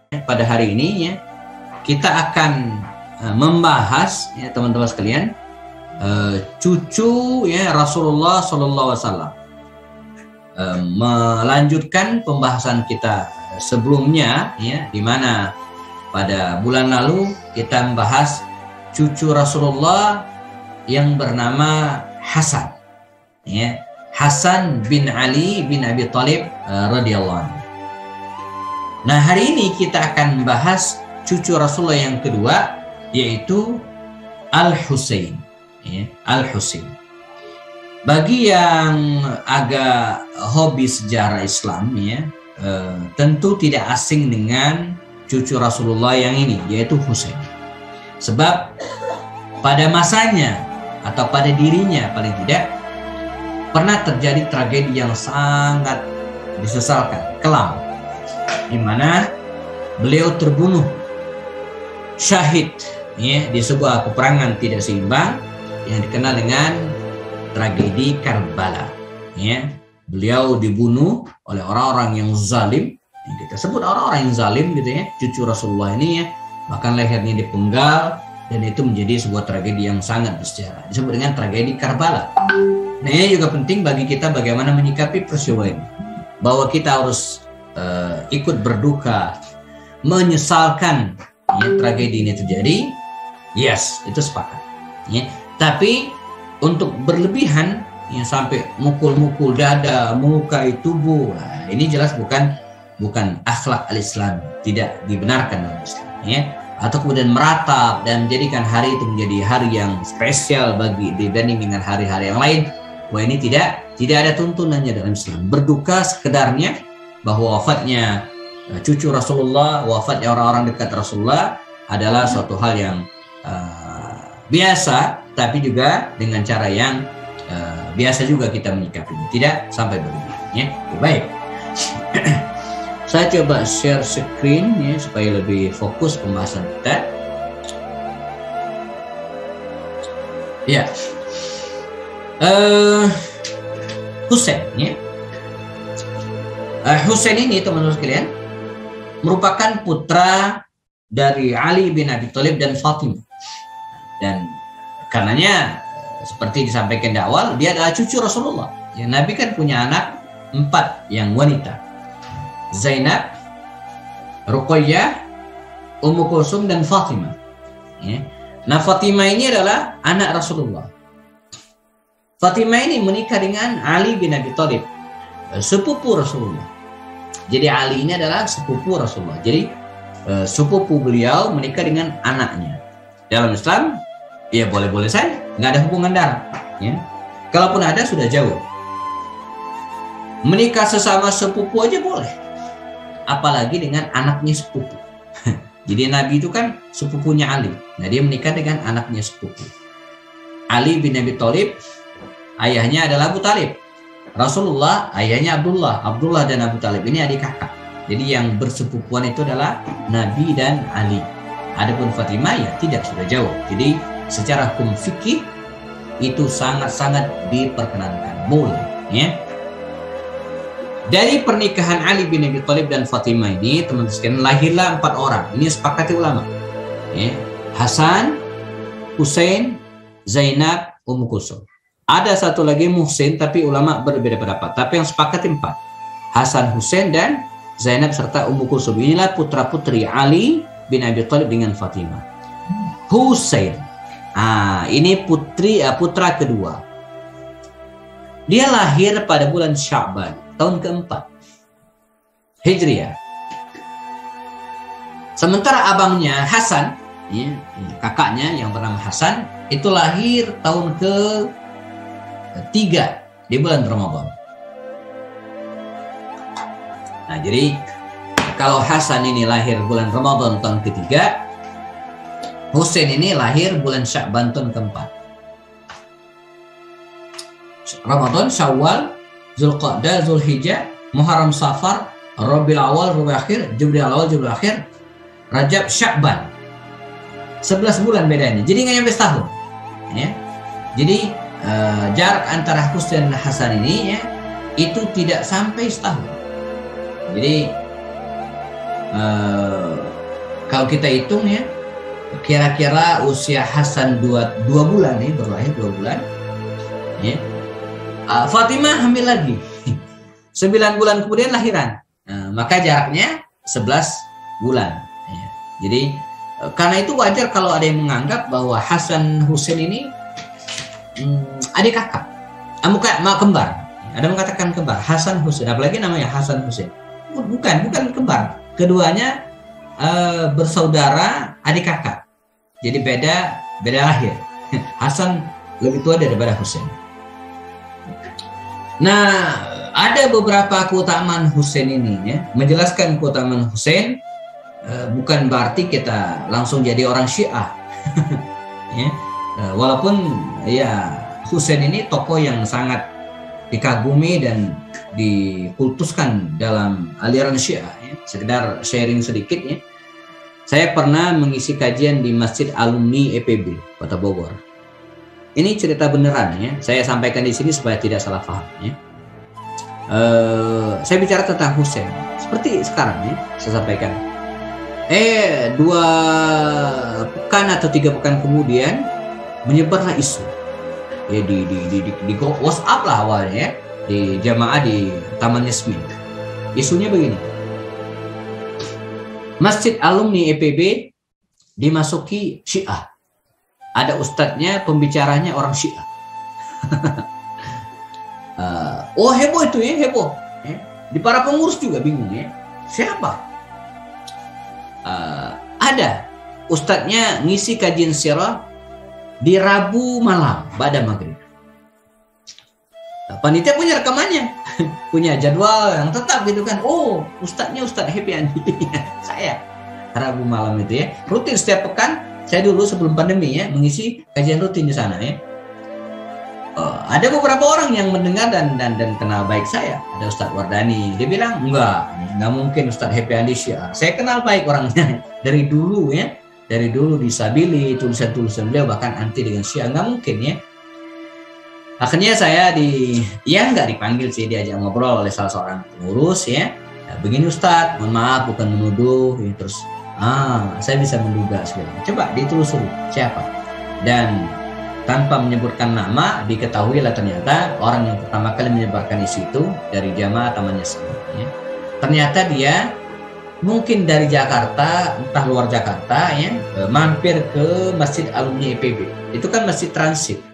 pada hari ini ya, kita akan membahas ya teman-teman sekalian, cucu ya Rasulullah SAW. Melanjutkan pembahasan kita sebelumnya ya, di mana pada bulan lalu kita membahas cucu Rasulullah yang bernama Hasan ya, Hasan bin Ali bin Abi Thalib radhiyallahu anhu. Nah, hari ini kita akan membahas cucu Rasulullah yang kedua, yaitu Al-Husain ya, Al-Husain. Bagi yang agak hobi sejarah Islam ya, tentu tidak asing dengan cucu Rasulullah yang ini, yaitu Husain. Sebab pada masanya atau pada dirinya paling tidak pernah terjadi tragedi yang sangat disesalkan, kelam, di mana beliau terbunuh syahid ya, di sebuah peperangan tidak seimbang yang dikenal dengan tragedi Karbala ya. Beliau dibunuh oleh orang-orang yang zalim, yang kita sebut orang-orang yang zalim gitu ya, cucu Rasulullah ini ya, bahkan lehernya dipenggal, dan itu menjadi sebuah tragedi yang sangat bersejarah, disebut dengan tragedi Karbala. Nah, ini juga penting bagi kita bagaimana menyikapi peristiwa ini, bahwa kita harus ikut berduka, menyesalkan ya, tragedi ini terjadi, yes, itu sepakat ya. Tapi untuk berlebihan ya, sampai mukul-mukul dada, muka, tubuh, nah, ini jelas bukan akhlak al-Islam, tidak dibenarkan dalam Islam ya. Atau kemudian meratap dan menjadikan hari itu menjadi hari yang spesial bagi dibanding dengan hari-hari yang lain. Wah, ini tidak ada tuntunannya dalam Islam. Berduka sekedarnya bahwa wafatnya cucu Rasulullah, wafatnya orang-orang dekat Rasulullah adalah suatu hal yang biasa, tapi juga dengan cara yang biasa juga kita menyikapinya, tidak sampai berlebihan ya. Baik. Saya coba share screen ya, supaya lebih fokus pembahasan kita. Ya, Husain ya. Husain ini teman-teman sekalian merupakan putra dari Ali bin Abi Thalib dan Fatimah, dan karenanya seperti disampaikan di awal, dia adalah cucu Rasulullah. Ya, Nabi kan punya anak 4 yang wanita, Zainab, Ruqayyah, Ummu Kulsum, dan Fatimah ya. Nah, Fatimah ini adalah anak Rasulullah. Fatimah ini menikah dengan Ali bin Abi Thalib, sepupu Rasulullah. Jadi Ali ini adalah sepupu Rasulullah. Jadi sepupu beliau menikah dengan anaknya. Dalam Islam ya boleh-boleh saja, nggak ada hubungan darah ya. Kalaupun ada sudah jauh. Menikah sesama sepupu aja boleh, apalagi dengan anaknya sepupu. Jadi Nabi itu kan sepupunya Ali. Nah, dia menikah dengan anaknya sepupu. Ali bin Abi Thalib ayahnya adalah Abu Talib. Rasulullah ayahnya Abdullah. Abdullah dan Abu Talib ini adik kakak. Jadi yang bersepupuan itu adalah Nabi dan Ali. Adapun Fatimah ya tidak, sudah jauh. Jadi secara hukum fikih itu sangat-sangat diperkenankan, boleh ya. Dari pernikahan Ali bin Abi Thalib dan Fatimah ini, teman-teman sekalian, lahirlah 4 orang. Ini sepakati ulama ya. Hasan, Husain, Zainab, Ummu Kulsum. Ada satu lagi Muhsin, tapi ulama berbeda pendapat. Tapi yang sepakati 4, Hasan, Husain, dan Zainab serta Ummu Kulsum. Inilah putra-putri Ali bin Abi Thalib dengan Fatimah. Husain, ini putra kedua. Dia lahir pada bulan Sya'ban, tahun keempat Hijriah. Sementara abangnya Hasan, ya, kakaknya yang bernama Hasan, itu lahir tahun ke-3 di bulan Ramadan. Nah, jadi kalau Hasan ini lahir bulan Ramadan tahun ke-3, Husain ini lahir bulan Sya'ban tahun ke-4. Ramadan, Syawal, Zulqa'dah, Zulhijjah, Muharram, Safar, Rabiul Awal, Rabiul Akhir, Jumadil Awal, Jumadil Akhir, Rajab, Sya'ban. 11 bulan bedanya. Jadi nggak nyampe setahun. Ya. Jadi jarak antara Husain dan Hasan ini ya, itu tidak sampai setahun. Jadi kalau kita hitung ya, kira-kira usia Hasan 2 bulan nih, berlahir 2 bulan. Ya. Fatimah hamil lagi. 9 bulan kemudian lahiran. Maka jaraknya 11 bulan. Ya. Jadi karena itu wajar kalau ada yang menganggap bahwa Hasan Husain ini adik kakak, bukan kembar. Ada mengatakan kembar, Hasan Husain, apalagi namanya Hasan Husain. Bukan kembar. Keduanya bersaudara, adik kakak. Jadi beda lahir. Hasan lebih tua daripada Husain. Nah, ada beberapa keutamaan Husain ini ya. Menjelaskan keutamaan Husain bukan berarti kita langsung jadi orang Syiah. Ya. Walaupun ya Husain ini tokoh yang sangat dikagumi dan dikultuskan dalam aliran Syiah ya. Sekedar sharing sedikit ya. Saya pernah mengisi kajian di Masjid Alumni EPB Kota Bogor. Ini cerita beneran ya. Saya sampaikan di sini supaya tidak salah paham ya. Saya bicara tentang Husain seperti sekarang ya. Saya sampaikan. 2 pekan atau 3 pekan kemudian menyebarlah isu ya di WhatsApp lah awalnya ya, di jamaah di Taman Yasmin. Isunya begini, Masjid Alumni EPB dimasuki Syiah, ada ustadznya, pembicaranya orang Syiah. Heboh itu ya, heboh ya. Di para pengurus juga bingung ya, siapa? Ada ustadznya ngisi kajian sirah di Rabu malam pada maghrib. Panitia punya rekamannya, punya jadwal yang tetap gitu kan. Oh, ustadznya Ustadz Happy Andi. Saya Rabu malam itu ya, rutin setiap pekan. Saya dulu sebelum pandemi ya mengisi kajian rutin di sana ya. Ada beberapa orang yang mendengar dan kenal baik saya. Ada Ustadz Wardani, dia bilang enggak mungkin Ustadz Happy Andi Syiah. Saya kenal baik orangnya dari dulu ya, dari dulu disabili, tulisan-tulisan beliau bahkan anti dengan Syiah, nggak mungkin ya. Akhirnya saya nggak dipanggil sih, diajak ngobrol oleh salah seorang pengurus ya. Begini Ustadz, mohon maaf bukan menuduh ya. Terus saya bisa menduga segala. Coba ditelusuri siapa, dan tanpa menyebutkan nama diketahui lah ternyata orang yang pertama kali menyebarkan isu itu dari jamaah Taman Yasmin ya. Ternyata dia mungkin dari Jakarta, entah luar Jakarta ya, mampir ke Masjid Alumni IPB. Itu kan masjid transit.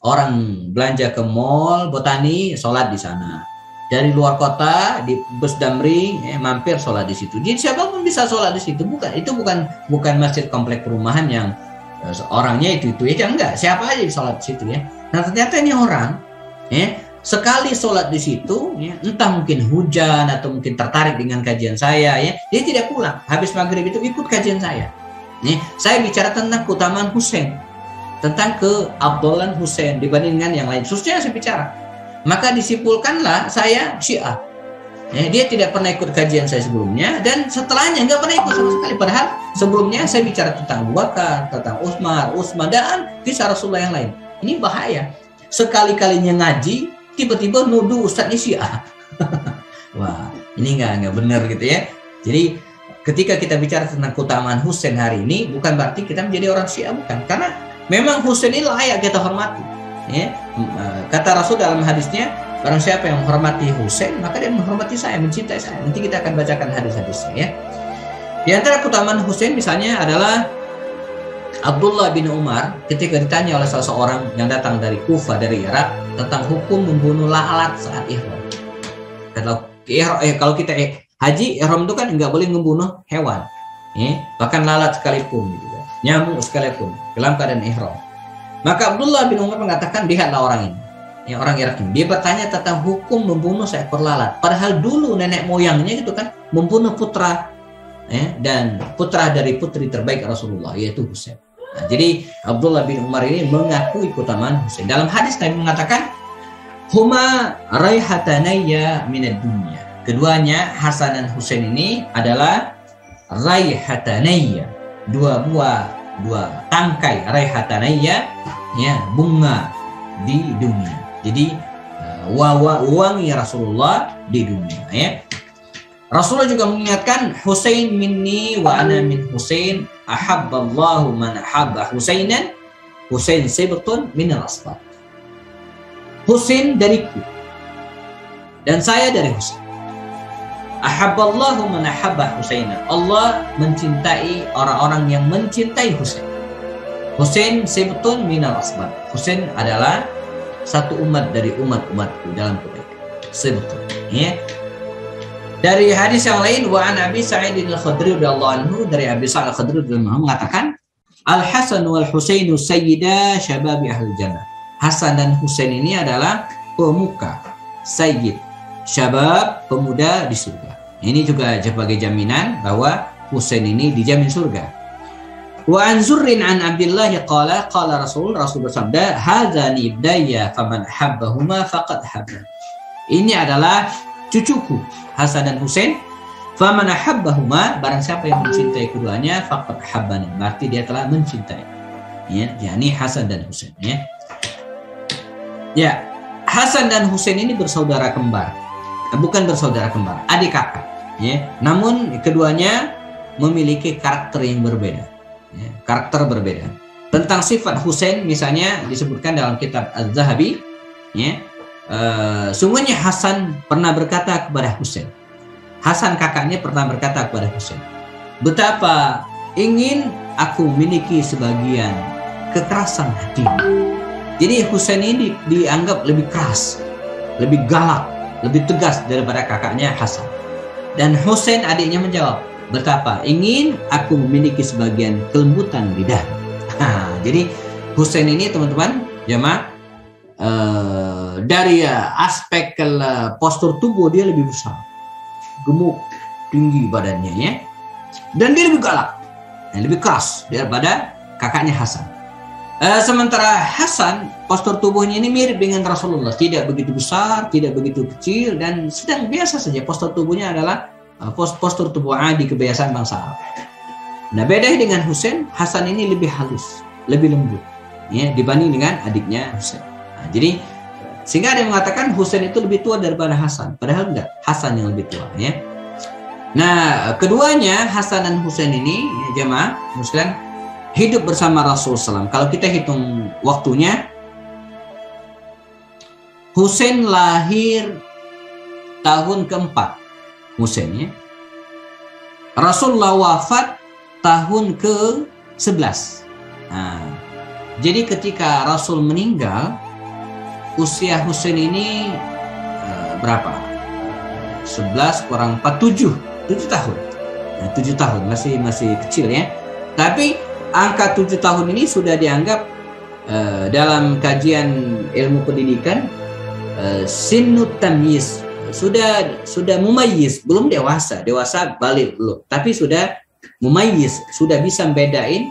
Orang belanja ke mall Botani, sholat di sana. Dari luar kota di bus Damri mampir sholat di situ. Jadi siapapun bisa sholat di situ. Itu bukan masjid komplek perumahan yang orangnya itu aja, enggak, siapa aja sholat di situ ya. Nah ternyata ini orang ya, sekali sholat di situ ya, entah mungkin hujan atau mungkin tertarik dengan kajian saya ya, dia tidak pulang, habis maghrib itu ikut kajian saya ya. Saya bicara tentang keutamaan Husain, tentang keabdolan Husain dibandingkan yang lain, khususnya saya bicara. Maka disimpulkanlah saya Syiah ya. Dia tidak pernah ikut kajian saya sebelumnya, dan setelahnya nggak pernah ikut sama sekali. Padahal sebelumnya saya bicara tentang Abu Bakar, tentang Utsman dan kisah Rasulullah yang lain. Ini bahaya. Sekali-kalinya ngaji, tiba-tiba nuduh ustadznya Syiah. Wah, ini nggak benar gitu ya. Jadi ketika kita bicara tentang keutamaan Husain hari ini, bukan berarti kita menjadi orang Syiah, bukan. Karena memang Husain ini layak kita hormati. Ya. Kata Rasul dalam hadisnya, barang siapa yang menghormati Husain, maka dia menghormati saya, mencintai saya. Nanti kita akan bacakan hadis-hadisnya ya. Di antara keutamaan Husain misalnya adalah Abdullah bin Umar ketika ditanya oleh seseorang yang datang dari Kufah, dari Irak, tentang hukum membunuh lalat saat ihram. Kalau kita haji, ihram itu kan nggak boleh membunuh hewan, ya, bahkan lalat sekalipun, gitu, nyamuk sekalipun, dalam keadaan ihram. Maka Abdullah bin Umar mengatakan, lihatlah orang ini, ya, orang Irak ini. Dia bertanya tentang hukum membunuh seekor lalat. Padahal dulu nenek moyangnya gitu kan membunuh putra ya, dan putra dari putri terbaik Rasulullah, yaitu Husain. Nah, jadi Abdullah bin Umar ini mengakui keutamaan Husain. Dalam hadis Nabi mengatakan, huma raihatanayya minad dunya. Keduanya, Hasan dan Husain ini adalah raihatanayya, dua tangkai raihatanayya, ya, bunga di dunia. Jadi wangi Rasulullah di dunia ya. Rasulullah juga mengingatkan, Husain minni wa ana min Husain, ahabballahu man ahabba Husainan, Husain sibtun minal asbat. Husain dariku dan saya dari Husain. Ahabballahu man ahabba Husainan. Allah mencintai orang-orang yang mencintai Husain. Husain sibtun minal asbat. Husain adalah satu umat dari umat-umatku dalam kebaikan. Sibtun, ya. Dari hadis yang lain, wa an Abi Sa'id al-Khudri radhiyallahu anhu, dari Abi Sa'id al-Khudri radhiyallahu anhu mengatakan, Al-Hasan wal Husainu sayyida syababi ahli jannah. Hasan dan Husain ini adalah pemuka, sayyid, syabab, pemuda di surga. Ini juga sebagai jaminan bahwa Husain ini dijamin surga. Wa an Zurrin an Abdullah qala Rasul bersabda, hadzani ibdaya faman habbahuma faqad habba. Ini adalah cucuku Hasan dan Husain, faman ahabbahuma, barang siapa yang mencintai keduanya, faqad habbani, berarti dia telah mencintai, ya, yakni Hasan dan Husain, ya. Ya, Hasan dan Husain ini bersaudara kembar, bukan bersaudara kembar, adik kakak, ya. Namun keduanya memiliki karakter yang berbeda, ya, karakter berbeda. Tentang sifat Husain misalnya disebutkan dalam kitab Az-Zahabi, ya. Sungguhnya Hasan pernah berkata kepada Husain, Hasan kakaknya pernah berkata kepada Husain, betapa ingin aku memiliki sebagian kekerasan hati. Jadi Husain ini dianggap lebih keras, lebih galak, lebih tegas daripada kakaknya Hasan. Dan Husain adiknya menjawab, betapa ingin aku memiliki sebagian kelembutan lidah. Jadi Husain ini teman-teman jamaah, dari aspek postur tubuh dia lebih besar, gemuk, tinggi badannya, ya, dan dia lebih galak, lebih keras daripada kakaknya Hasan. Sementara Hasan postur tubuhnya ini mirip dengan Rasulullah, tidak begitu besar, tidak begitu kecil, dan sedang biasa saja. Postur tubuhnya adalah postur tubuh adi, kebiasaan bangsa Arab. Nah, beda dengan Husain, Hasan ini lebih halus, lebih lembut, ya, dibanding dengan adiknya Husain. Nah, jadi sehingga ada yang mengatakan Husain itu lebih tua daripada Hasan, padahal enggak, Hasan yang lebih tua, ya. Nah, keduanya Hasan dan Husain ini, ya, jemaah muslim, hidup bersama Rasulullah SAW. Kalau kita hitung waktunya, Husain lahir tahun keempat, Husain, ya. Rasulullah wafat tahun ke-11. Nah, jadi ketika Rasul meninggal, usia Husain ini berapa? 11 kurang 4, 7 tahun. Nah, 7 tahun, masih kecil, ya. Tapi angka 7 tahun ini sudah dianggap dalam kajian ilmu pendidikan sinnut tamyiz, sudah mumayyiz, belum dewasa balik belum, tapi sudah mumayyiz, sudah bisa membedain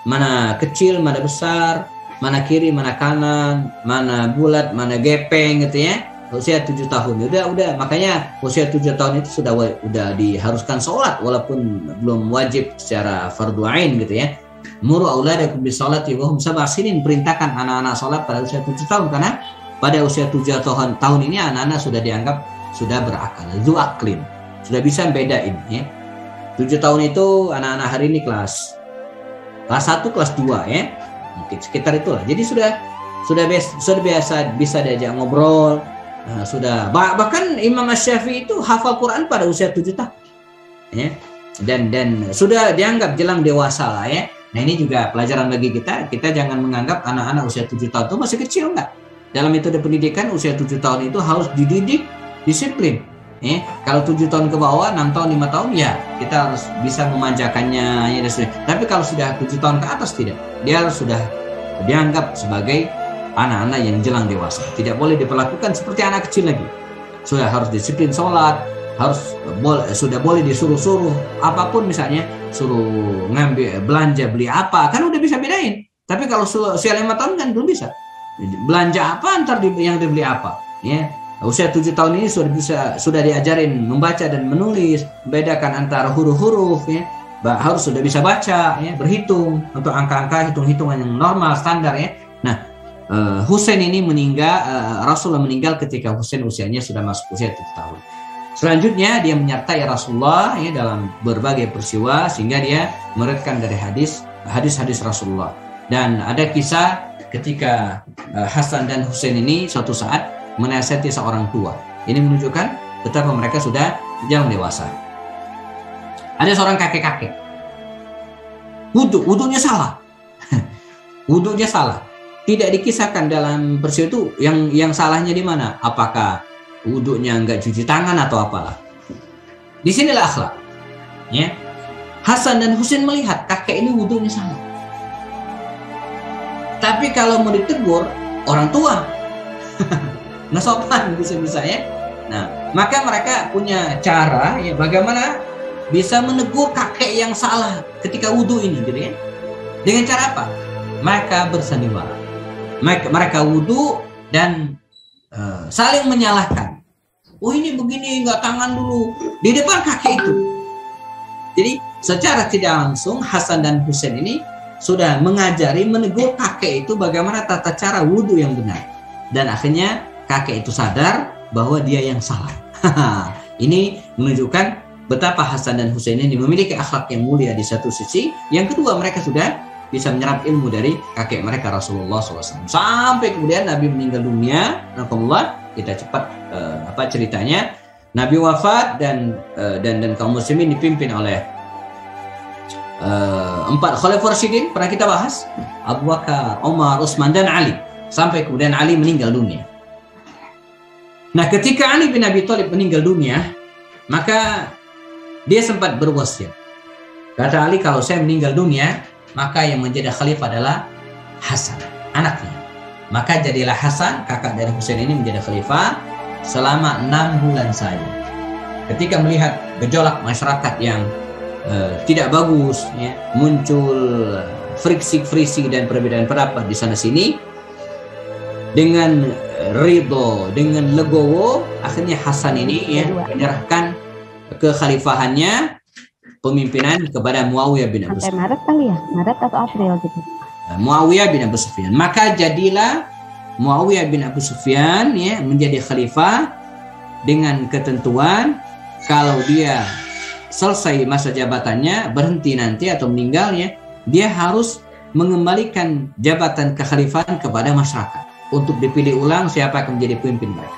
mana kecil, mana besar, mana kiri, mana kanan, mana bulat, mana gepeng, gitu, ya. Usia 7 tahun, udah, makanya usia 7 tahun itu sudah diharuskan sholat, walaupun belum wajib secara fardu ain, gitu, ya. Muru auladakum bisolati wa hum sab'a sinin, perintahkan anak-anak sholat pada usia 7 tahun, karena pada usia 7 tahun ini anak-anak sudah dianggap sudah berakal, zu aklin, sudah bisa bedain, ya. 7 tahun itu anak-anak hari ini kelas 1, kelas 2, ya. Mungkin sekitar itulah. Jadi sudah biasa bisa diajak ngobrol. Nah, sudah bahkan Imam Asy-Syafi'i itu hafal Quran pada usia 7 tahun, ya. Dan sudah dianggap jelang dewasa lah, ya. Nah, ini juga pelajaran bagi kita. Kita jangan menganggap anak-anak usia 7 tahun itu masih kecil, enggak. Dalam metode pendidikan usia 7 tahun itu harus dididik disiplin, ya. Kalau 7 tahun ke bawah, 6 tahun, 5 tahun, ya kita harus bisa memanjakannya, ya. Tapi kalau sudah 7 tahun ke atas, tidak. Dia sudah dianggap sebagai anak-anak yang jelang dewasa. Tidak boleh diperlakukan seperti anak kecil lagi. Sudah harus disiplin sholat, sudah boleh disuruh-suruh apapun, misalnya suruh ngambil belanja, beli apa, kan udah bisa bedain. Tapi kalau usia 5 tahun kan belum bisa. Belanja apa, antar yang dibeli apa, ya. Usia 7 tahun ini sudah diajarin membaca dan menulis, membedakan antara huruf-huruf, ya. Harus sudah bisa baca, ya, berhitung untuk angka-angka, hitung-hitungan yang normal, standar, ya. Nah, Husain ini meninggal, Rasulullah meninggal ketika Husain usianya sudah masuk usia 7 tahun. Selanjutnya dia menyertai Rasulullah ya dalam berbagai peristiwa sehingga dia meriwayatkan dari hadis-hadis Rasulullah. Dan ada kisah ketika Hasan dan Husain ini suatu saat menasihati seorang tua. Ini menunjukkan betapa mereka sudah jauh dewasa. Ada seorang kakek-kakek. Wudunya salah. Wudunya salah. Tidak dikisahkan dalam peristiwa itu yang salahnya di mana? Apakah wudunya enggak cuci tangan atau apalah? Di sinilah akhlak. Ya. Hasan dan Husain melihat kakek ini wudunya salah. Tapi kalau mau ditegur orang tua, nah sopan bisa-bisa ya. Nah, maka mereka punya cara ya bagaimana bisa menegur kakek yang salah ketika wudu ini, gitu ya. Dengan cara apa? Mereka bersandiwara. Mereka wudu dan saling menyalahkan. Oh ini begini, nggak tangan dulu di depan kakek itu. Jadi secara tidak langsung Hasan dan Husain ini sudah mengajari, menegur kakek itu bagaimana tata cara wudu yang benar. Dan akhirnya kakek itu sadar bahwa dia yang salah. Ini menunjukkan betapa Hasan dan Husain ini memiliki akhlak yang mulia di satu sisi. Yang kedua, mereka sudah bisa menyerap ilmu dari kakek mereka Rasulullah SAW. Sampai kemudian Nabi meninggal dunia. Alhamdulillah, kita cepat ceritanya. Nabi wafat dan kaum muslimin dipimpin oleh 4 Khalifah Rasyidin, pernah kita bahas, Abu Bakar, Umar, Utsman dan Ali, sampai kemudian Ali meninggal dunia. Nah, ketika Ali bin Abi Thalib meninggal dunia, maka dia sempat berwasiat. Kata Ali, kalau saya meninggal dunia, maka yang menjadi khalifah adalah Hasan, anaknya. Maka jadilah Hasan, kakak dari Husain ini, menjadi khalifah selama 6 bulan saja. Ketika melihat gejolak masyarakat yang tidak bagus, ya, muncul friksi dan perbedaan pendapat di sana sini, dengan ridho, dengan legowo, akhirnya Hasan ini ya menyerahkan kekhalifahannya, pemimpinan kepada Muawiyah bin Abu Sufyan. Maret kali ya, Maret atau April gitu. Muawiyah bin Abu Sufyan. Maka jadilah Muawiyah bin Abu Sufyan ya menjadi khalifah dengan ketentuan kalau dia selesai masa jabatannya, berhenti nanti atau meninggalnya, dia harus mengembalikan jabatan kekhalifahan kepada masyarakat untuk dipilih ulang siapa akan menjadi pemimpin mereka.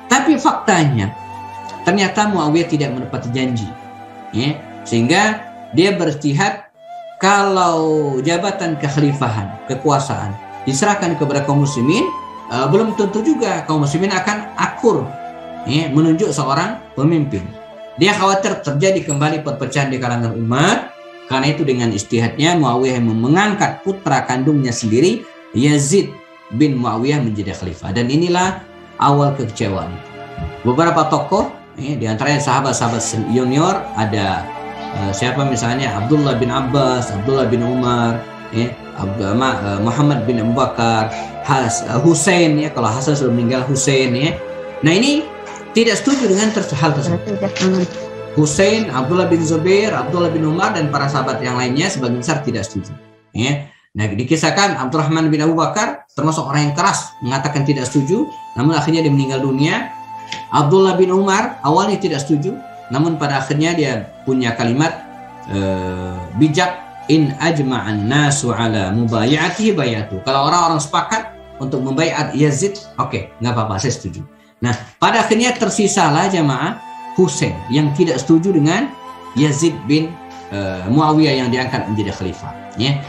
Tapi faktanya ternyata Muawiyah tidak menepati janji, ya, sehingga dia beristihad kalau jabatan kekhalifahan, kekuasaan diserahkan kepada kaum muslimin, belum tentu juga kaum muslimin akan akur ya, menunjuk seorang pemimpin. Dia khawatir terjadi kembali perpecahan di kalangan umat. Karena itu dengan istihadnya Muawiyah mengangkat putra kandungnya sendiri, Yazid bin Muawiyah, menjadi khalifah. Dan inilah awal kekecewaan. Beberapa tokoh ya, di antaranya sahabat-sahabat junior, ada siapa misalnya Abdullah bin Abbas, Abdullah bin Umar, ya, Muhammad bin Abu Bakar, Husain ya, kalau Hasan sudah meninggal, Husain ya. Nah ini tidak setuju dengan hal tersebut. Husain, Abdullah bin Zubair, Abdullah bin Umar dan para sahabat yang lainnya sebagian besar tidak setuju. Ya. Nah, dikisahkan Abdurrahman bin Abu Bakar termasuk orang yang keras mengatakan tidak setuju, namun akhirnya dia meninggal dunia. Abdullah bin Umar awalnya tidak setuju, namun pada akhirnya dia punya kalimat bijak, in ajma'an nasu ala mubayatihi bayatu. Kalau orang-orang sepakat untuk membaiat Yazid, oke, nggak apa-apa, saya setuju. Nah, pada akhirnya tersisalah jamaah Husain yang tidak setuju dengan Yazid bin Muawiyah yang diangkat menjadi khalifah. Ya.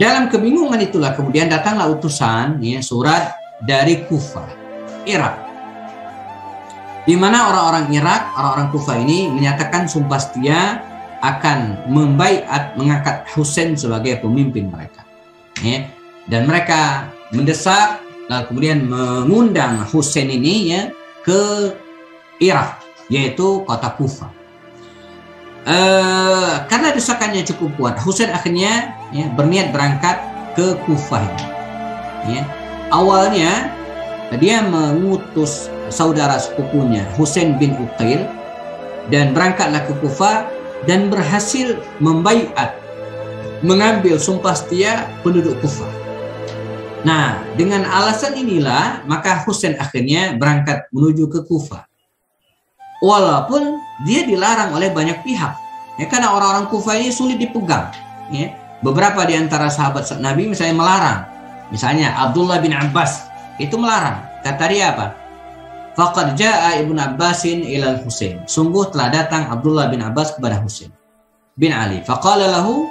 Dalam kebingungan itulah kemudian datanglah utusan, ya, surat dari Kufah, Irak, di mana orang-orang Irak, orang-orang Kufah ini menyatakan sumpah setia akan membaiat, mengangkat Husain sebagai pemimpin mereka. Ya. Dan mereka mendesak, lalu kemudian mengundang Husain ini ya ke Irak, yaitu kota Kufah. Karena desakannya cukup kuat, Husain akhirnya ya, berniat berangkat ke Kufah ini. Ya. Awalnya dia mengutus saudara sepupunya Husain bin Uqail dan berangkatlah ke Kufah dan berhasil membaiat, mengambil sumpah setia penduduk Kufah. Nah, dengan alasan inilah maka Husain akhirnya berangkat menuju ke Kufah. walaupun dia dilarang oleh banyak pihak. Ya, karena orang-orang Kufah ini sulit dipegang. Ya. Beberapa di antara sahabat Nabi misalnya melarang. Misalnya Abdullah bin Abbas itu melarang. Kata dia apa? Faqad jaa Ibnu Abbasin ila Husain. Sungguh telah datang Abdullah bin Abbas kepada Husain bin Ali. Faqala lahu,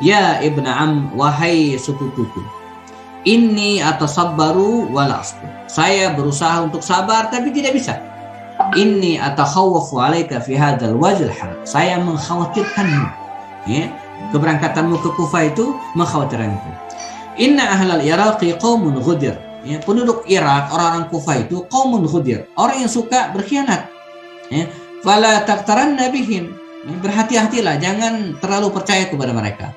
ya Ibnu Am, wahai sepupuku, inni atasabbaru wa la asbir. Saya berusaha untuk sabar tapi tidak bisa. Inni atakhawwafu 'alaika fi hadzal wajhil haram. Saya mengkhawatirkanmu. Ya, keberangkatanmu ke Kufah itu mengkhawatirkanku. Inna ahlal Iraqi qaumun ghudir. Ya, penduduk Irak, orang-orang Kufah itu qaumun ghudir, orang yang suka berkhianat. Ya, fala taqtaranna bihim. Ya, berhati-hatilah, jangan terlalu percaya kepada mereka.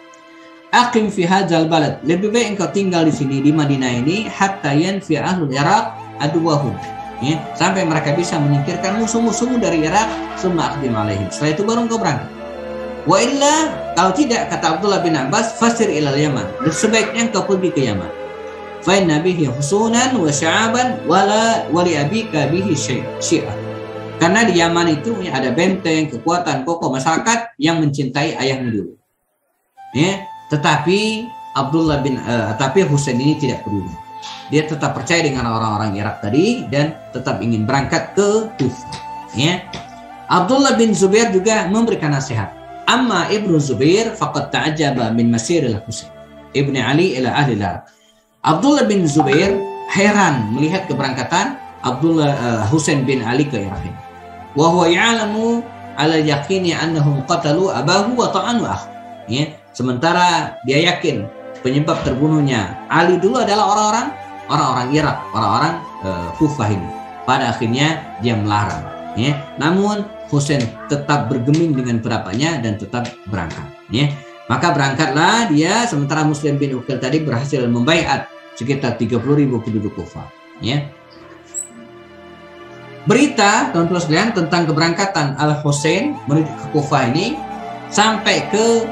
Aqim fi hadzal balad. Lebih baik engkau tinggal di sini di Madinah ini hatta yanfi ahlul Iraq aduwahum. Ya, sampai mereka bisa menyingkirkan musuh-musuhmu dari Irak, summa aqdim alaihim. Setelah itu baru engkau berangkat. Wa illa, kalau tidak, kata Abdullah bin Abbas, fasir ilal Yaman. Sebaiknya engkau pergi ke Yaman. Fa inna bihi husunan wa sya'aban wala wali abika bihi syi'ah. Karena di Yaman itu ada benteng, kekuatan, kokoh masyarakat yang mencintai ayahmu dulu. Ya, tetapi tapi Husain ini tidak peduli. Dia tetap percaya dengan orang-orang Irak tadi dan tetap ingin berangkat ke Kufah. Ya. Abdullah bin Zubair juga memberikan nasihat. Amma Ibnu Zubair faqad ta'ajjaba min masiril Husain Ibnu Ali ila ahli Iraq. Abdullah bin Zubair heran melihat keberangkatan Husain bin Ali ke Irak. Wa huwa ya'lamu ala yaqini annahum qatalu abahu wa ta'anu akh. Ya. Sementara dia yakin penyebab terbunuhnya Ali dulu adalah orang-orang Irak, orang-orang Kufah ini. Pada akhirnya dia melarang. Ya. Namun Husain tetap bergeming dengan pendapatnya dan tetap berangkat. Ya. Maka berangkatlah dia, sementara Muslim bin Uqil tadi berhasil membaiat sekitar 30.000 penduduk Kufah. Ya. Berita teman-teman sekalian tentang keberangkatan Al-Husain menuju ke Kufah ini sampai ke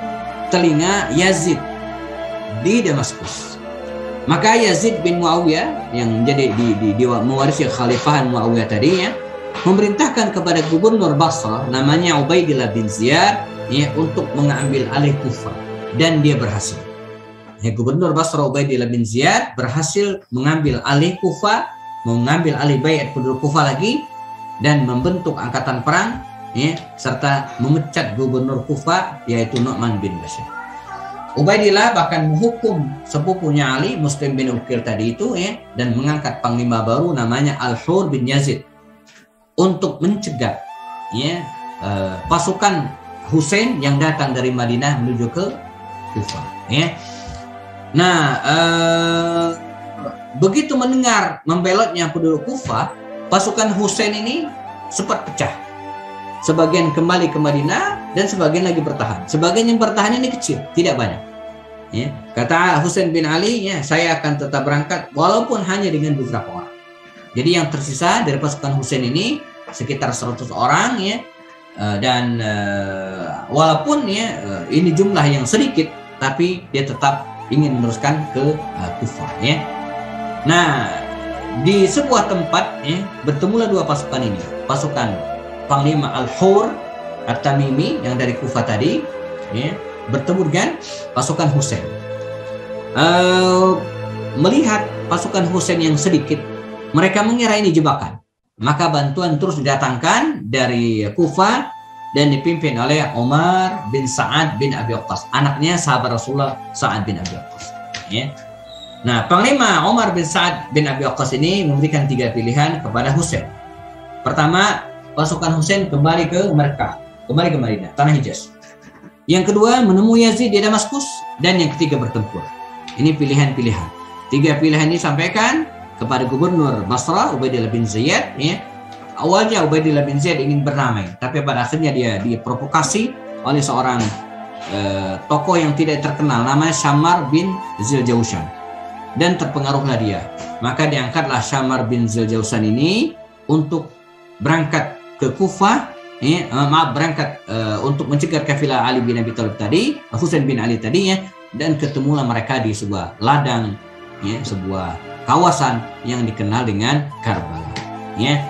telinga Yazid di Damaskus. Maka Yazid bin Muawiyah yang menjadi mewarisi khalifahan Muawiyah tadi ya, memerintahkan kepada gubernur Basrah namanya Ubaidillah bin Ziyad ya, untuk mengambil alih Kufah, dan dia berhasil. Ya, gubernur Basrah Ubaidillah bin Ziyad berhasil mengambil alih Kufah, mengambil alih baiat penduduk Kufah lagi, dan membentuk angkatan perang ya, serta memecat gubernur Kufah yaitu Nu'man bin Bashir. Ubaidillah bahkan menghukum sepupunya Ali, Muslim bin Uqil tadi itu ya, dan mengangkat panglima baru namanya Al-Hur bin Yazid untuk mencegah ya, pasukan Husain yang datang dari Madinah menuju ke Kufah. Ya. Nah, begitu mendengar membelotnya penduduk Kufah, pasukan Husain ini sempat pecah. Sebagian kembali ke Madinah dan sebagian lagi bertahan. Sebagian yang bertahan ini kecil, tidak banyak. Ya. Kata Husain bin Ali, ya, saya akan tetap berangkat walaupun hanya dengan beberapa orang. Jadi yang tersisa dari pasukan Husain ini sekitar 100 orang ya, dan walaupun ya ini jumlah yang sedikit, tapi dia tetap ingin meneruskan ke Kufah. Ya. Nah, di sebuah tempat ya, bertemulah dua pasukan ini, pasukan Panglima Al-Hur At-Tamimi yang dari Kufah tadi ya, bertemu dengan pasukan Husain. Melihat pasukan Husain yang sedikit, mereka mengira ini jebakan. Maka bantuan terus didatangkan dari Kufah dan dipimpin oleh Umar bin Sa'ad bin Abi Waqqas, anaknya sahabat Rasulullah Sa'ad bin Abi Waqqas. Ya. Nah, Panglima Umar bin Sa'ad bin Abi Waqqas ini memberikan 3 pilihan kepada Husain. Pertama, pasukan Husain kembali ke Mekah, kembali ke Madinah, tanah Hijaz. Yang kedua, menemui Yazid di Damaskus, dan yang ketiga bertempur. Ini pilihan-pilihan. 3 pilihan ini disampaikan kepada gubernur Basrah Ubaidillah bin Ziyad. Ya. Awalnya Ubaidillah bin Ziyad ingin berdamai, tapi pada akhirnya dia diprovokasi oleh seorang tokoh yang tidak terkenal namanya Syammar bin Ziljawshan, dan terpengaruhlah dia. Maka diangkatlah Syammar bin Ziljawshan ini untuk berangkat ke Kufah, berangkat untuk mencegah kafilah Ali bin Abi Thalib tadi, Husain bin Ali tadi ya, dan ketemulah mereka di sebuah ladang ya, sebuah kawasan yang dikenal dengan Karbala. Ya.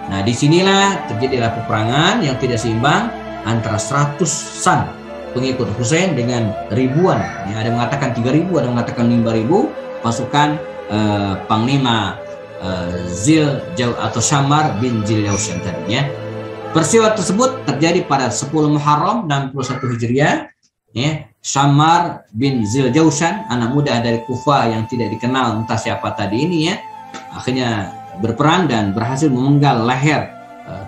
Nah, disinilah terjadilah peperangan yang tidak seimbang antara 100-an pengikut Husain dengan ribuan. Ya, ada yang mengatakan 3.000, ada yang mengatakan 5.000 pasukan Panglima atau Shammar bin Ziljawshan tadinya. Peristiwa tersebut terjadi pada 10 Muharram 61 Hijriah. Ya, Shammar bin Ziljawshan, anak muda dari Kufa yang tidak dikenal entah siapa tadi ini ya, akhirnya berperang dan berhasil memenggal leher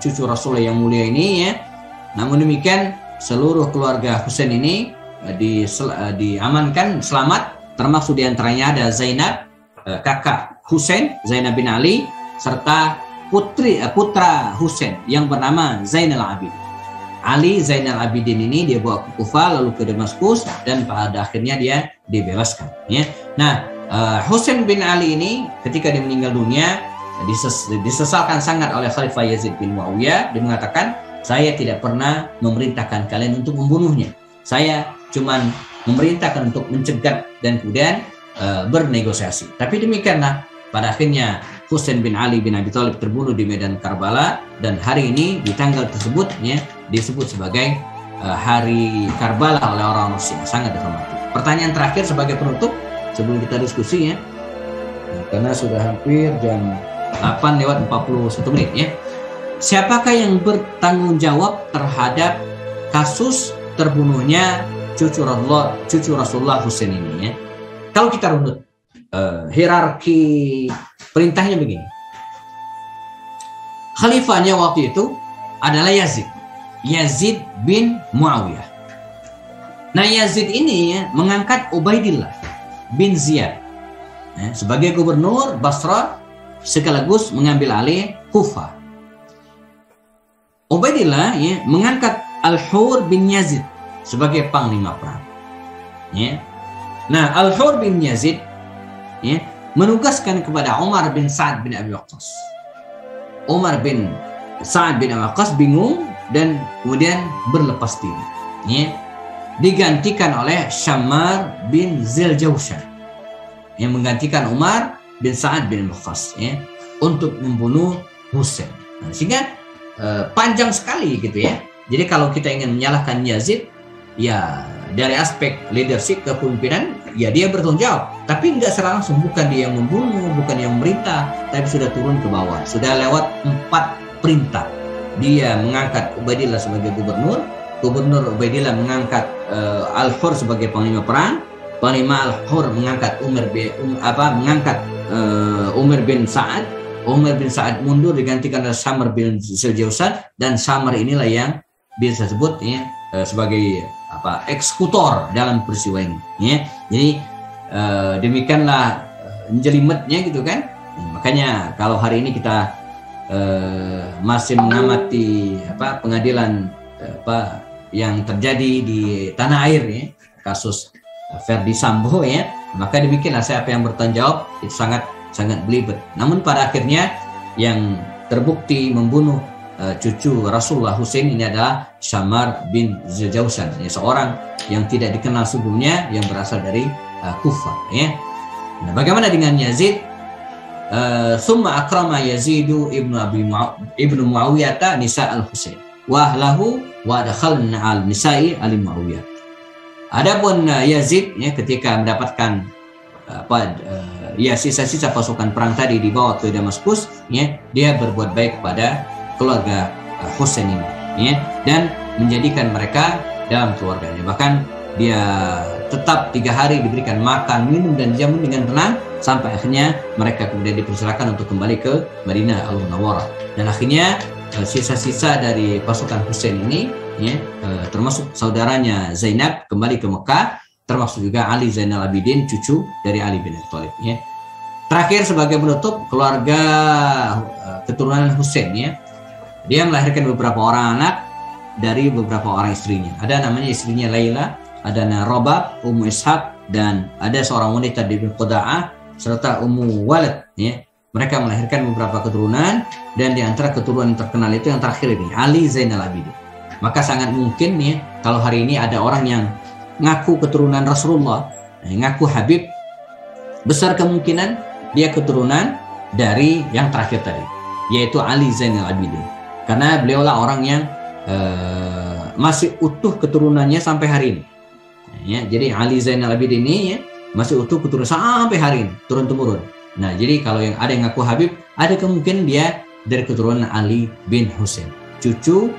cucu Rasulullah yang mulia ini ya. Namun demikian seluruh keluarga Husain ini diamankan selamat, termasuk diantaranya ada Zainab, kakak Husain, Zainab bin Ali, serta putra Husain yang bernama Zainal Abidin. Ali Zainal Abidin ini dia bawa ke Kufa lalu ke Damaskus dan pada akhirnya dia dibebaskan ya. Nah, Husain bin Ali ini ketika dia meninggal dunia disesalkan sangat oleh Khalifah Yazid bin Muawiyah. Dia mengatakan, saya tidak pernah memerintahkan kalian untuk membunuhnya. Saya cuma memerintahkan untuk mencegat dan kemudian bernegosiasi. Tapi demikianlah pada akhirnya Husain bin Ali bin Abi Thalib terbunuh di medan Karbala, dan hari ini di tanggal tersebut ya, disebut sebagai hari Karbala oleh orang Rusia. Sangat dihormati. Pertanyaan terakhir sebagai penutup sebelum kita diskusi ya, karena sudah hampir jam 8:41 ya. Siapakah yang bertanggung jawab terhadap kasus terbunuhnya cucu Rasulullah Husain ini ya? Kalau kita runut hierarki perintahnya begini. Khalifahnya waktu itu adalah Yazid bin Muawiyah. Nah, Yazid ini ya, mengangkat Ubaidillah bin Ziyad sebagai gubernur Basra sekaligus mengambil alih Kufah. Ubaidillah ya, mengangkat Al-Hur bin Yazid sebagai panglima perang. Ya. Nah, Al-Hur bin Yazid ya, menugaskan kepada Umar bin Sa'ad bin Abi Waqqas. Umar bin Sa'ad bin Abi Waqqas bingung dan kemudian berlepas diri. Ya. Digantikan oleh Shammar bin Ziljawshan yang menggantikan Umar bin Sa'ad bin Abi Waqqas ya, untuk membunuh Husain. Nah, sehingga panjang sekali gitu ya. Jadi kalau kita ingin menyalahkan Yazid, ya dari aspek leadership kepemimpinan, ya dia bertanggung jawab. Tapi nggak secara langsung, bukan dia yang membunuh, bukan yang memerintah, tapi sudah turun ke bawah. Sudah lewat 4 perintah. Dia mengangkat Ubaidillah sebagai gubernur Ubaidillah mengangkat Al-Hur sebagai panglima perang, panglima Al-Hur mengangkat Umar bin Sa'ad. Umar bin Sa'ad mundur digantikan oleh Shammar bin Ziljawshan, dan Shammar inilah yang bisa disebut ya, sebagai eksekutor dalam peristiwa ini ya. Jadi demikianlah jelimetnya gitu kan. Makanya kalau hari ini kita masih mengamati pengadilan yang terjadi di tanah air ya, kasus Verdi Sambo ya, maka demikianlah siapa yang bertanggung jawab itu sangat belibet. Namun pada akhirnya yang terbukti membunuh cucu Rasulullah Husain ini adalah Shammar bin Ziljawshan, ya, seorang yang tidak dikenal sebelumnya yang berasal dari Kufah ya. Nah, bagaimana dengan Yazid? Summa akrama Yazidu ibnu Muawiyah nisa al-Husain wa lahu wa dakhalna al-nisa'i al-Muawiyah. Adapun Yazid ya, ketika mendapatkan sisa-sisa pasukan perang tadi dibawa ke Damaskus ya, dia berbuat baik kepada keluarga Husain ini ya, dan menjadikan mereka dalam keluarganya. Bahkan dia tetap 3 hari diberikan makan, minum dan jamu dengan tenang sampai akhirnya mereka kemudian dipersilakan untuk kembali ke Madinah Al-Munawwarah. Dan akhirnya sisa-sisa dari pasukan Husain ini ya, termasuk saudaranya Zainab kembali ke Mekah, termasuk juga Ali Zainal Abidin, cucu dari Ali bin Abi Thalib ya. Terakhir sebagai penutup, keluarga keturunan Husain ya, dia melahirkan beberapa orang anak dari beberapa orang istrinya. Ada namanya istrinya Laila, ada Robab, Ummu Ishaq, dan ada seorang wanita di Quda'ah serta Ummu Walad ya. Mereka melahirkan beberapa keturunan, dan di antara keturunan yang terkenal itu yang terakhir ini Ali Zainal Abidin. Maka sangat mungkin ya, kalau hari ini ada orang yang ngaku keturunan Rasulullah, ngaku Habib, besar kemungkinan dia keturunan dari yang terakhir tadi, yaitu Ali Zainal Abidin. Karena beliaulah orang yang masih utuh keturunannya sampai hari ini. Ya, jadi Ali Zainal Abidin ini ya, masih utuh keturunan sampai hari ini, turun-temurun. Nah, jadi kalau yang ada yang ngaku Habib, ada kemungkinan dia dari keturunan Ali bin Husain, cucu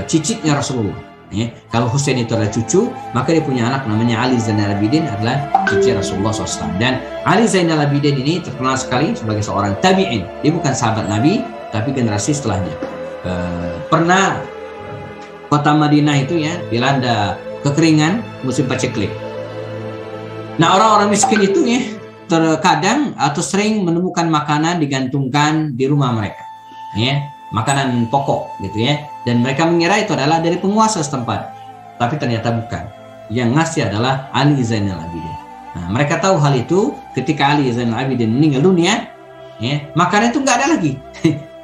cicitnya Rasulullah. Ya, kalau Husain itu adalah cucu, maka dia punya anak namanya Ali Zainal Abidin adalah cucu Rasulullah SAW. Dan Ali Zainal Abidin ini terkenal sekali sebagai seorang tabi'in. Dia bukan sahabat Nabi, tapi generasi setelahnya. Pernah kota Madinah itu ya dilanda kekeringan musim paceklik. Nah, orang-orang miskin itu ya terkadang atau sering menemukan makanan digantungkan di rumah mereka, ya, makanan pokok gitu ya, dan mereka mengira itu adalah dari penguasa setempat, tapi ternyata bukan. Yang ngasih adalah Ali Zainal Abidin. Nah, mereka tahu hal itu ketika Ali Zainal Abidin meninggal dunia, ya, makanan itu nggak ada lagi.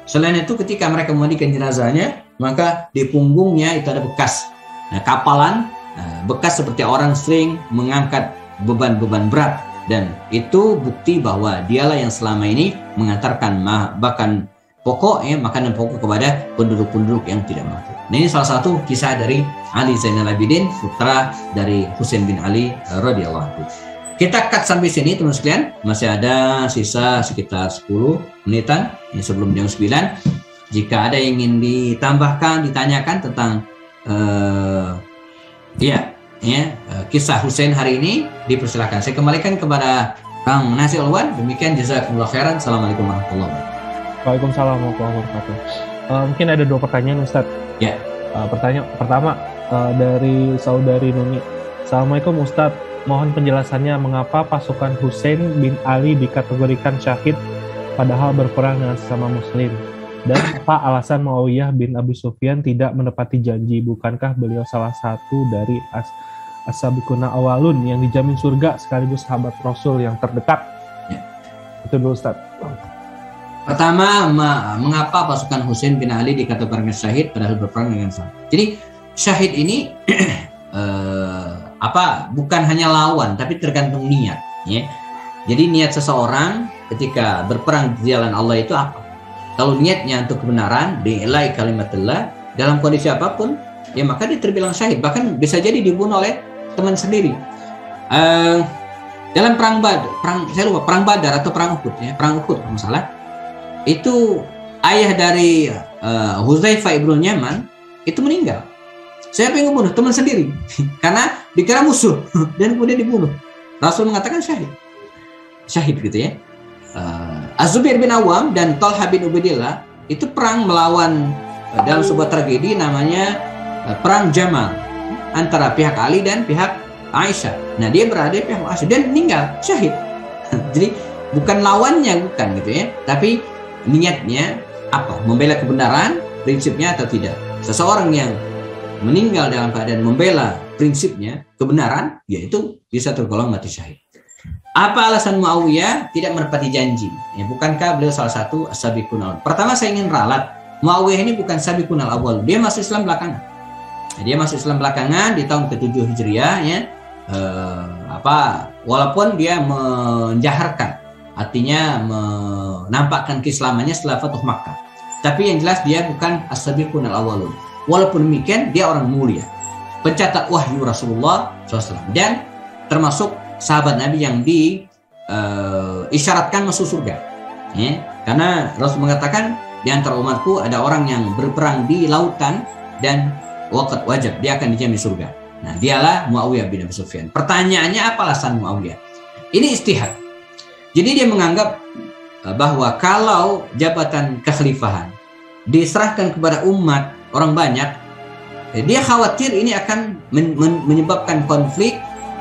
Selain itu, ketika mereka memandikan jenazahnya, maka di punggungnya itu ada bekas kapalan, bekas seperti orang sering mengangkat beban-beban berat, dan itu bukti bahwa dialah yang selama ini mengantarkan bahkan pokok ya, makanan pokok kepada penduduk-penduduk yang tidak mampu. Nah, ini salah satu kisah dari Ali Zainal Abidin, putra dari Husain bin Ali radhiyallahu anhu. Kita cut sampai sini teman sekalian, masih ada sisa sekitar 10 menitan ya, sebelum jam 9. Jika ada yang ingin ditambahkan, ditanyakan tentang kisah Husain hari ini, dipersilakan. Saya kembalikan kepada Kang Nasir Alwan. Demikian, jazakumullah khairan. Assalamualaikum warahmatullahi wabarakatuh. Waalaikumsalam warahmatullahi wabarakatuh. Mungkin ada 2 pertanyaan, Ustaz. Ya. Pertanyaan pertama dari saudari Nuni. Assalamualaikum Ustaz, mohon penjelasannya mengapa pasukan Husain bin Ali dikategorikan syahid padahal berperang dengan sesama Muslim. Dan apa alasan Muawiyah bin Abi Sufyan tidak menepati janji? Bukankah beliau salah satu dari as-sabiquna awalun yang dijamin surga sekaligus sahabat Rasul yang terdekat? Ya. Itu dulu, Ustaz. Pertama, mengapa pasukan Husain bin Ali dikategorikan syahid padahal berperang dengan sahabat? Jadi syahid ini bukan hanya lawan, tapi tergantung niat. Ya. Jadi niat seseorang ketika berperang di jalan Allah itu apa? Kalau niatnya untuk kebenaran, bi'ilai kalimatillah, dalam kondisi apapun, ya maka dia terbilang syahid. Bahkan bisa jadi dibunuh oleh teman sendiri. Dalam perang Badar atau perang Uhud, ya, perang Uhud kalau salah, itu ayah dari Hudzaifah ibnu Yaman itu meninggal. Siapa yang membunuh? Teman sendiri. Karena dikira musuh dan kemudian dibunuh. Rasul mengatakan syahid gitu ya. Az-Zubair bin Awam dan Talha bin Ubaidillah itu perang melawan dalam sebuah tragedi namanya perang Jamal antara pihak Ali dan pihak Aisyah. Nah, dia berada di pihak Aisyah dan meninggal syahid. Jadi bukan lawannya, bukan gitu ya, tapi niatnya apa? Membela kebenaran, prinsipnya atau tidak. Seseorang yang meninggal dalam keadaan membela prinsipnya, kebenaran, yaitu bisa tergolong mati syahid. Apa alasan Muawiyah tidak menepati janji? Ya, bukankah beliau salah satu as-sabiqun al-awwal? Pertama, saya ingin ralat, Muawiyah ini bukan sabiqun al-awwal. Dia masuk Islam belakangan. Dia masuk Islam belakangan di tahun ke-7 Hijriah ya. Walaupun dia menjaharkan, artinya menampakkan keislamannya setelah Fathu Makkah. Tapi yang jelas dia bukan as-sabiqun al-awwalun. Walaupun demikian dia orang mulia, pencatat wahyu Rasulullah SAW, dan termasuk sahabat Nabi yang diisyaratkan masuk surga. Ya, karena Rasul mengatakan di antara umatku ada orang yang berperang di lautan dan waqat wajib, dia akan dijamin surga. Nah, dialah Muawiyah bin Abi Sufyan. Pertanyaannya, apa alasan Muawiyah? Ini ijtihad. Jadi dia menganggap bahwa kalau jabatan kekhalifahan diserahkan kepada umat orang banyak, dia khawatir ini akan menyebabkan konflik,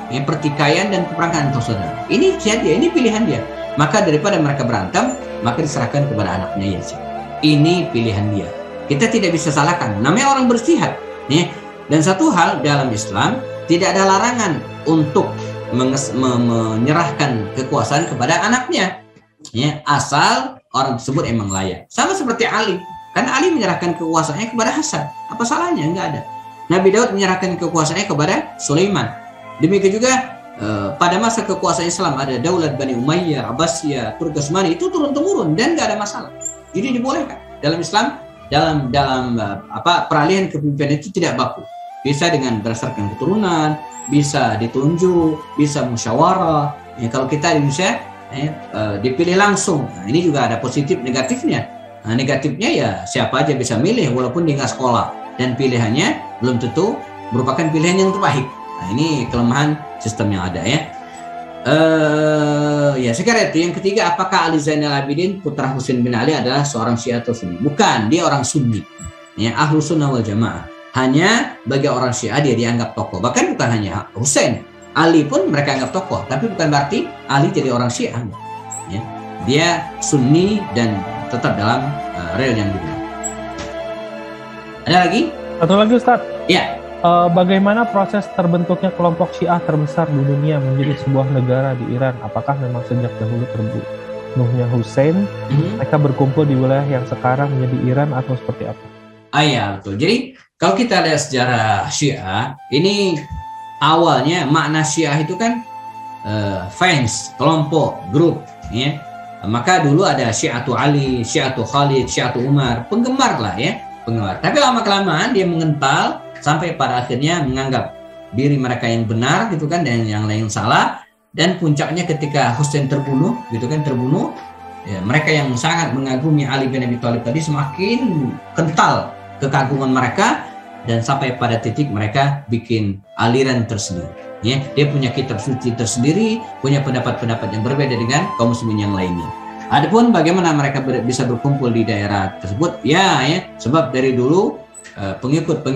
ya, pertikaian dan peperangan antar saudara. Ini dia, ini pilihan dia. Maka daripada mereka berantem, maka diserahkan kepada anaknya Yazid. Ini pilihan dia. Kita tidak bisa salahkan. Namanya orang berjihad, ya. Dan satu hal dalam Islam, tidak ada larangan untuk menyerahkan kekuasaan kepada anaknya, ya, asal orang tersebut emang layak. Sama seperti Ali. Karena Ali menyerahkan kekuasaannya kepada Hasan. Apa salahnya? Enggak ada. Nabi Daud menyerahkan kekuasaannya kepada Sulaiman. Demikian juga pada masa kekuasaan Islam ada Daulat Bani Umayyah, Abbasiyah, Turk Utsmani, itu turun-temurun dan nggak ada masalah. Jadi dibolehkan dalam Islam, dalam peralihan kepemimpinan itu tidak baku. Bisa dengan berdasarkan keturunan, bisa ditunjuk, bisa musyawarah. Ya, kalau kita di Indonesia dipilih langsung. Nah, ini juga ada positif negatifnya. Nah, negatifnya ya siapa aja bisa milih walaupun dia nggak sekolah dan pilihannya belum tentu merupakan pilihan yang terbaik. Nah, ini kelemahan sistem yang ada ya. Ya sekarang itu yang ketiga, apakah Ali Zainal Abidin putra Husain bin Ali adalah seorang Syiah atau Sunni? Bukan, dia orang Sunni. Ya, Ahlu Sunnah wal Jamaah. Hanya bagi orang Syiah dia dianggap tokoh. Bahkan bukan hanya Husain, Ali pun mereka anggap tokoh. Tapi bukan berarti Ali jadi orang Syiah. Ya, dia Sunni dan tetap dalam rel yang benar. Ada lagi? Satu lagi Ustaz. Ya. Bagaimana proses terbentuknya kelompok Syiah terbesar di dunia menjadi sebuah negara di Iran? Apakah memang sejak dahulu terbunuhnya Husain, mereka berkumpul di wilayah yang sekarang menjadi Iran atau seperti apa? Iya betul. Jadi kalau kita lihat sejarah Syiah, ini awalnya makna Syiah itu kan fans, kelompok, grup, ya. Maka dulu ada Syiatu Ali, Syiatu Khalid, Syiatu Umar, penggemar lah ya, penggemar. Tapi lama kelamaan dia mengental sampai pada akhirnya menganggap diri mereka yang benar gitu kan dan yang lain salah, dan puncaknya ketika Husain terbunuh gitu kan, ya, mereka yang sangat mengagumi Ali bin Abi Thalib tadi semakin kental kekaguman mereka dan sampai pada titik mereka bikin aliran tersendiri ya. Dia punya kitab suci tersendiri, punya pendapat-pendapat yang berbeda dengan kaum muslimin yang lainnya. Adapun bagaimana mereka bisa berkumpul di daerah tersebut ya, sebab dari dulu pengikut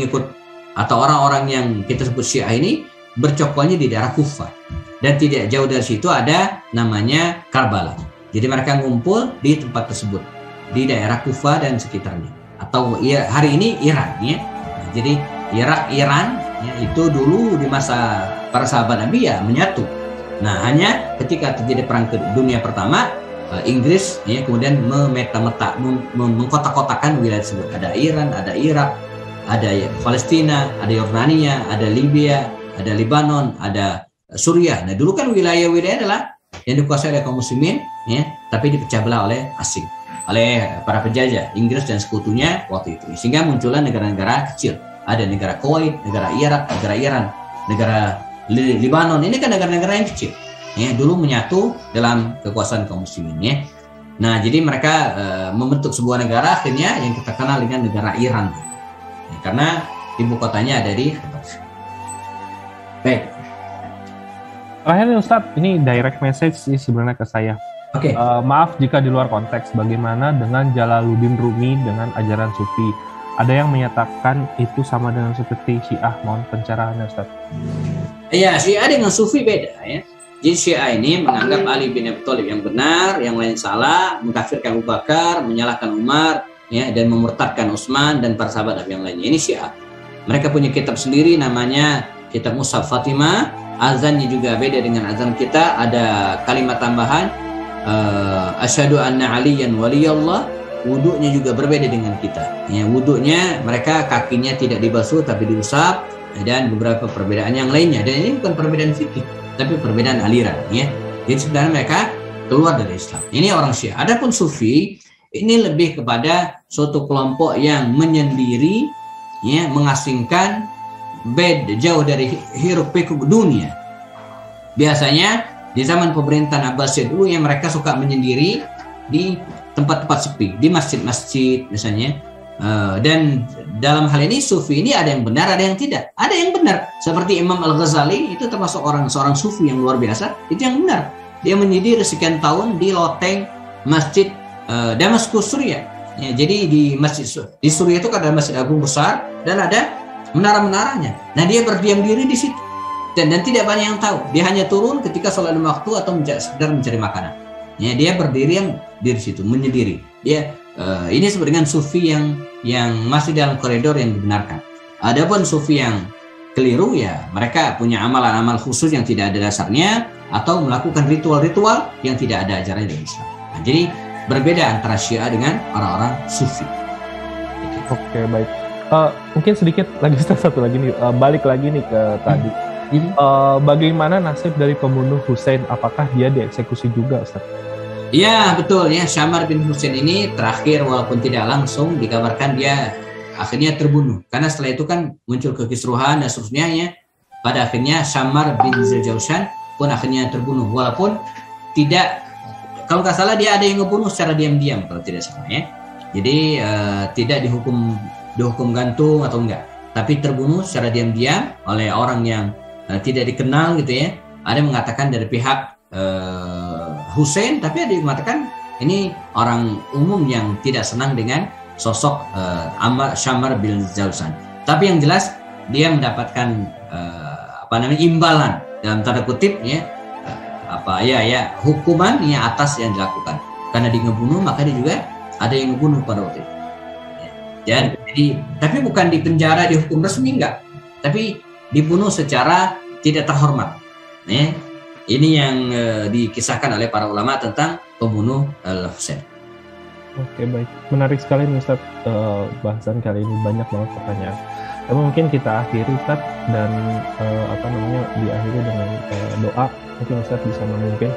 atau orang-orang yang kita sebut Syiah ini bercokolnya di daerah Kufah, dan tidak jauh dari situ ada namanya Karbala. Jadi mereka ngumpul di tempat tersebut di daerah Kufah dan sekitarnya, atau ya, hari ini Iran ya. Nah, jadi Irak, Iran ya, itu dulu di masa para sahabat Nabi ya menyatu. Nah hanya ketika terjadi perang dunia pertama, Inggris ya kemudian mengkotak-kotakan wilayah tersebut. Ada Iran, ada Irak, ada Palestina, ada Yordania, ada Libya, ada Lebanon, ada Suriah. Nah dulu kan wilayah-wilayah adalah yang dikuasai oleh kaum muslimin, ya, tapi dipecah belah oleh asing, oleh para penjajah Inggris dan sekutunya waktu itu. Sehingga muncullah negara-negara kecil. Ada negara Kuwait, negara Irak, negara Iran, negara Lebanon. Ini kan negara-negara yang kecil. Ya, dulu menyatu dalam kekuasaan kaum muslimin. Ya. Nah jadi mereka membentuk sebuah negara akhirnya yang kita kenal dengan negara Iran. Ya, karena ibu kotanya ada di baik. Terakhir nih Ustadz, ini direct message sih sebenarnya ke saya. Oke. Maaf jika di luar konteks. Bagaimana dengan Jalaluddin Rumi dengan ajaran Sufi? Ada yang menyatakan itu sama dengan seperti Syiah. Mohon pencerahannya Ustadz. Iya, Syiah dengan Sufi beda ya. Jadi Syiah ini menganggap Ali bin Abi Thalib yang benar, yang lain salah, mengkafirkan Abu Bakar, menyalahkan Umar, ya, dan memurtadkan Utsman dan para sahabat yang lainnya. Ini Syiah. Mereka punya kitab sendiri namanya kitab Mushaf Fatimah. Azannya juga beda dengan azan kita. Ada kalimat tambahan asyhadu anna aliyan waliyallah. Wuduknya juga berbeda dengan kita. Ya, wuduknya mereka kakinya tidak dibasuh tapi diusap, dan beberapa perbedaan yang lainnya. Dan ini bukan perbedaan fikih, tapi perbedaan aliran. Ya. Jadi sebenarnya mereka keluar dari Islam. Ini orang Syiah. Adapun Sufi ini lebih kepada suatu kelompok yang menyendiri, ya, mengasingkan, jauh dari hiruk pikuk dunia. Biasanya di zaman pemerintahan Abbasiyah dulu yang mereka suka menyendiri di tempat-tempat sepi, di masjid-masjid misalnya. Dan dalam hal ini Sufi ini ada yang benar, ada yang tidak. Ada yang benar, seperti Imam Al-Ghazali itu termasuk seorang Sufi yang luar biasa. Itu yang benar. Dia menyendiri sekian tahun di loteng masjid Damaskus, Suriah. Ya, jadi di Suriah itu ada masjid agung besar dan ada menara-menaranya. Nah dia berdiam diri di situ dan tidak banyak yang tahu. Dia hanya turun ketika sholat waktu atau sekedar mencari makanan. Ya, dia berdiri di situ, menyendiri. Dia ini disebut dengan Sufi yang masih dalam koridor yang dibenarkan. Adapun Sufi yang keliru ya mereka punya amalan-amal khusus yang tidak ada dasarnya atau melakukan ritual-ritual yang tidak ada ajarannya dari Islam. Nah, jadi berbeda antara Syiah dengan orang-orang Sufi. Oke, baik. Mungkin sedikit lagi satu lagi nih, balik lagi nih ke tadi. Bagaimana nasib dari pembunuh Husain? Apakah dia dieksekusi juga, Ustaz? Ya betul ya, Syamar bin Husain ini terakhir walaupun tidak langsung dikabarkan dia akhirnya terbunuh. Karena setelah itu kan muncul kekisruhan dan seterusnya ya. Pada akhirnya Syamar bin Zuljaushan pun akhirnya terbunuh. Walaupun tidak, kalau nggak salah dia ada yang ngebunuh secara diam-diam kalau tidak salah ya. Jadi tidak dihukum gantung atau enggak. Tapi terbunuh secara diam-diam oleh orang yang tidak dikenal gitu ya. Ada yang mengatakan dari pihak Hussein, tapi ada yang mengatakan ini orang umum yang tidak senang dengan sosok Syamar bin Zuljaushan. Tapi yang jelas dia mendapatkan imbalan dalam tanda kutip ya, hukuman ya atas yang dilakukan. Karena dia ngebunuh, maka dia juga ada yang ngebunuh pada waktu itu. Ya, jadi tapi bukan dipenjara dihukum resmi enggak, tapi dibunuh secara tidak terhormat. Ya. Ini yang dikisahkan oleh para ulama tentang pembunuh Al-Husain. Oke, baik. Menarik sekali nih Ustaz, bahasan kali ini banyak banget pertanyaan. Tapi mungkin kita akhiri Ustaz dan diakhiri dengan doa. Mungkin Ustaz bisa memimpin.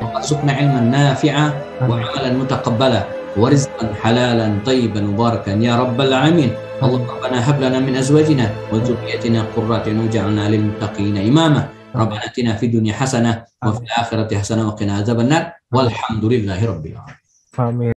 Warzuqna ilman nafi'a wa 'amalan mutaqabbala wa rizqan halalan tayyiban mubarakan ya rabbal alamin. Allahumma hab lana min azwajina wa dhurriyyatina qurrata a'yun waj'alna lil muttaqina imama. Rabbana atina fid dunya hasanah wa fil akhirati hasanah wa qina adzabannar walhamdulillahi rabbil alamin. Amin.